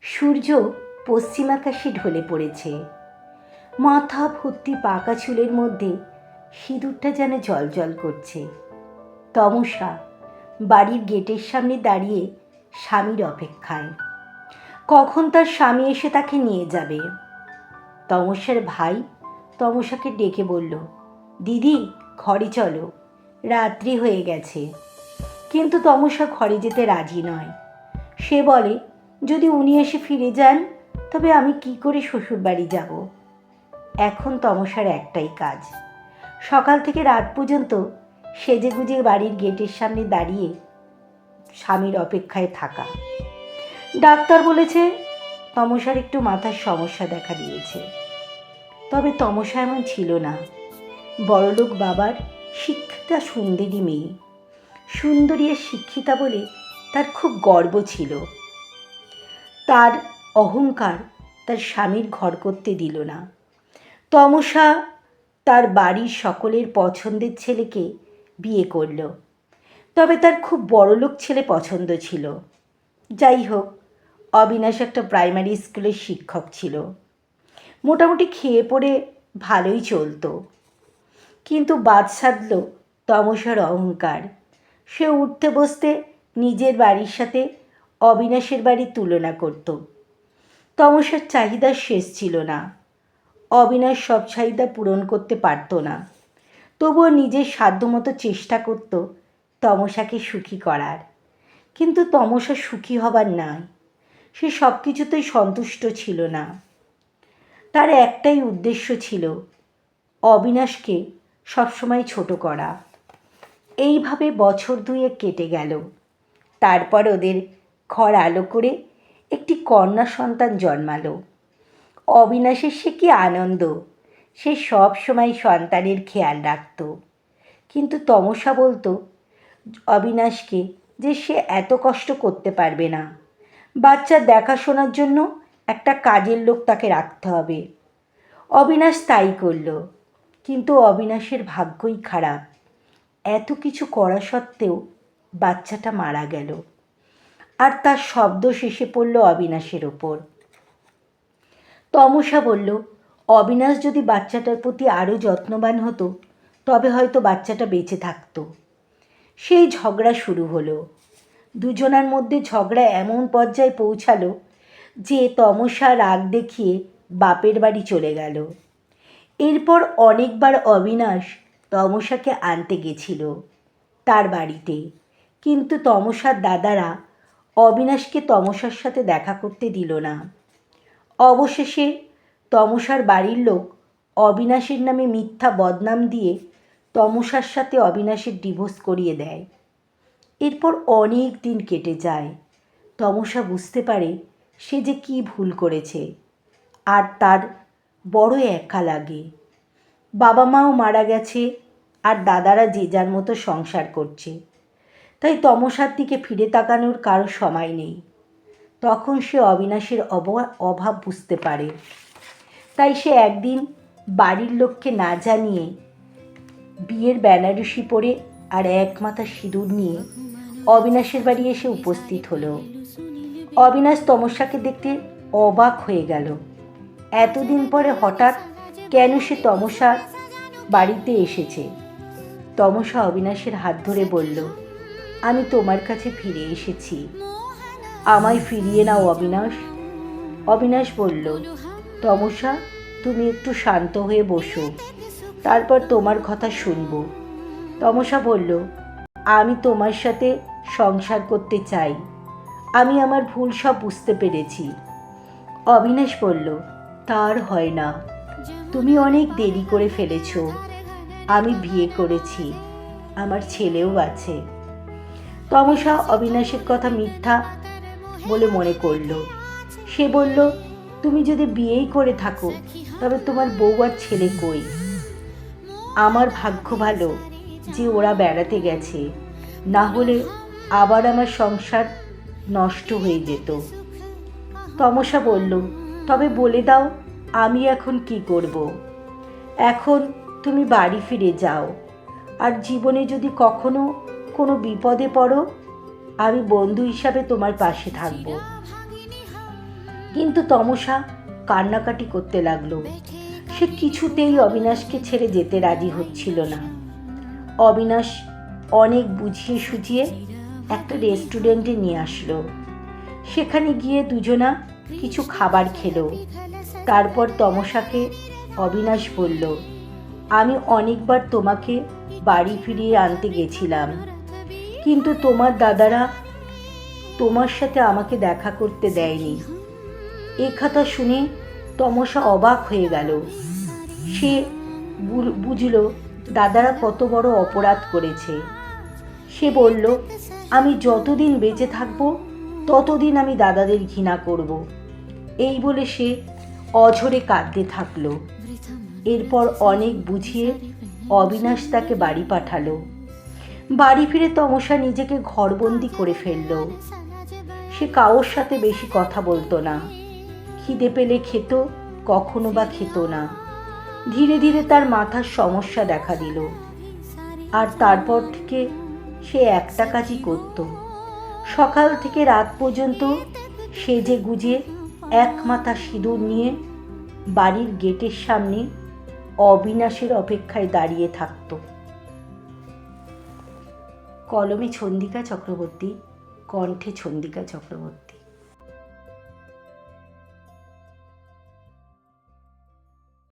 সূর্য পশ্চিম আকাশে ঢলে পড়েছে। মাথা ভর্তি পাকা চুলের মধ্যে সিঁদুরটা যেন জ্বলজ্বল করছে। তমসা বাড়ির গেটের সামনে দাঁড়িয়ে স্বামীর অপেক্ষায়, কখন তার স্বামী এসে তাকে নিয়ে যাবে। তমসার ভাই তমসাকে ডেকে বলল, দিদি ঘরে চলো, রাত্রি হয়ে গেছে। কিন্তু তমসা ঘরে যেতে রাজি নয়। সে বলে, যদি উনি এসে ফিরে যান তবে আমি কি করে শ্বশুরবাড়ি যাব। এখন তমসার একটাই কাজ, সকাল থেকে রাত পর্যন্ত সেজেগুজে বাড়ির গেটের সামনে দাঁড়িয়ে স্বামীর অপেক্ষায় থাকা। ডাক্তার বলেছে তমসার একটু মাথার সমস্যা দেখা দিয়েছে। তবে তমসা এমন ছিল না। বড়লোক বাবার শিক্ষিতা সুন্দরী মেয়ে, সুন্দরী আর শিক্ষিতা বলে তার খুব গর্ব ছিল। তার অহংকার তার স্বামীর ঘর করতে দিল না। তমসা তার বাড়ির সকলের পছন্দের ছেলেকে বিয়ে করল। তবে তার খুব বড়লোক ছেলে পছন্দ ছিল। যাই হোক, অবিনাশ একটা প্রাইমারি স্কুলের শিক্ষক ছিল। মোটামুটি খেয়ে পড়ে ভালোই চলত। কিন্তু বাদ সাধল তমসার অহংকার। সে উঠতে বসতে নিজের বাড়ির সাথে অবিনাশের বাড়ির তুলনা করত। তমসার চাহিদার শেষ ছিল না। অবিনাশ সব চাহিদা পূরণ করতে পারত না, তবুও নিজের সাধ্যমতো চেষ্টা করত তমসাকে সুখী করার। কিন্তু তমসা সুখী হবার নয়, সে সব কিছুতেই সন্তুষ্ট ছিল না। তার একটাই উদ্দেশ্য ছিল, অবিনাশকে সবসময় ছোট করা। এইভাবে বছর দুয়েক কেটে গেল। তারপর ওদের ঘর আলো করে একটি কন্যা সন্তান জন্মালো। অবিনাশের সে কি আনন্দ! সে সব সময় সন্তানের খেয়াল রাখত। কিন্তু তমসা বলতো অবিনাশকে যে সে এত কষ্ট করতে পারবে না। বাচ্চার দেখাশোনার জন্য একটা কাজের লোক তাকে রাখতে হবে। অবিনাশ তাই করল। কিন্তু অবিনাশের ভাগ্যই খারাপ। এত কিছু করা সত্ত্বেও বাচ্চাটা মারা গেল। আর তার শব্দ শেষে পড়ল অবিনাশের ওপর। তমসা বলল, অবিনাশ যদি বাচ্চাটার প্রতি আরও যত্নবান হতো তবে হয়তো বাচ্চাটা বেঁচে থাকতো। সেই ঝগড়া শুরু হলো। দুজনার মধ্যে ঝগড়া এমন পর্যায়ে পৌঁছালো যে তমসা রাগ দেখিয়ে বাপের বাড়ি চলে গেল। এরপর অনেকবার অবিনাশ তমসাকে আনতে গেছিল তার বাড়িতে, কিন্তু তমসার দাদারা অবিনাশকে তমসার সাথে দেখা করতে দিল না। অবশেষে তমসার বাড়ির লোক অবিনাশের নামে মিথ্যা বদনাম দিয়ে তমসার সাথে অবিনাশের ডিভোর্স করিয়ে দেয়। এরপর অনেক দিন কেটে যায়। তমসা বুঝতে পারে সে যে কী ভুল করেছে, আর তার বড় একা লাগে। বাবা মাও মারা গেছে, আর দাদারা যে যার মতো সংসার করছে। তাই তমসার দিকে ফিরে তাকানোর কারো সময় নেই। তখন সে অবিনাশের অভাব বুঝতে পারে। তাই সে একদিন বাড়ির লোককে না জানিয়ে বিয়ের বেনারসি পরে আর এক মাথা সিঁদুর নিয়ে অবিনাশের বাড়ি এসে উপস্থিত হলো। অবিনাশ তমসাকে দেখতে অবাক হয়ে গেল। এতদিন পরে হঠাৎ কেন সে তমসার বাড়িতে এসেছে। তমসা অবিনাশের হাত ধরে বলল, আমি তোমার কাছে ফিরে এসেছি, আমায় ফিরিয়ে নাও অবিনাশ। অবিনাশ বলল, তমসা তুমি একটু শান্ত হয়ে বসো, তারপর তোমার কথা শুনব। তমসা বলল, আমি তোমার সাথে সংসার করতে চাই, আমি আমার ভুল সব বুঝতে পেরেছি। অবিনাশ বলল, তার হয় না, তুমি অনেক দেরি করে ফেলেছ। আমি বিয়ে করেছি, আমার ছেলেও আছে। তমসা অবিনাশের কথা মিথ্যা বলে মনে করল। সে বলল, তুমি যদি বিয়েই করে থাকো তবে তোমার বউ আর ছেলে কই? আমার ভাগ্য ভালো যে ওরা বেড়াতে গেছে, না হলে আবার আমার সংসার নষ্ট হয়ে যেত। তমসা বলল, তবে বলে দাও আমি এখন কি করব? এখন তুমি বাড়ি ফিরে যাও, আর জীবনে যদি কখনো কোনো বিপদে পড়ো আমি বন্ধু হিসাবে তোমার পাশে থাকব। কিন্তু তমসা কান্নাকাটি করতে লাগলো। সে কিছুতেই অবিনাশকে ছেড়ে যেতে রাজি হচ্ছিল না। অবিনাশ অনেক বুঝিয়ে সুঝিয়ে একটা রেস্টুরেন্টে নিয়ে আসলো। সেখানে গিয়ে দুজনা কিছু খাবার খেলো। তারপর তমসাকে অবিনাশ বলল, আমি অনেকবার তোমাকে বাড়ি ফিরিয়ে আনতে গেছিলাম, কিন্তু তোমার দাদারা তোমার সাথে আমাকে দেখা করতে দেয়নি। এ কথা শুনে তমসা অবাক হয়ে গেল। সে বুঝল দাদারা কত বড় অপরাধ করেছে। সে বলল, আমি যতদিন বেঁচে থাকব ততদিন আমি দাদাদের ঘৃণা করব। এই বলে সে অঝরে কাঁদতে থাকলো। এরপর অনেক বুঝিয়ে অবিনাশ তাকে বাড়ি পাঠালো। বাড়ি ফিরে তমসা নিজেকে ঘরবন্দি করে ফেলল। সে কারোর সাথে বেশি কথা বলতো না। খিদে পেলে খেত, কখনো বা খেত না। ধীরে ধীরে তার মাথার সমস্যা দেখা দিল। আর তারপর থেকে সে একটা কাজই করত। সকাল থেকে রাত পর্যন্ত সেজে গুজে এক মাথা সিঁদুর নিয়ে বাড়ির গেটের সামনে অবিনাশের অপেক্ষায় দাঁড়িয়ে থাকত। কলমে ছন্দিকা চক্রবর্তী, কণ্ঠে ছন্দিকা চক্রবর্তী।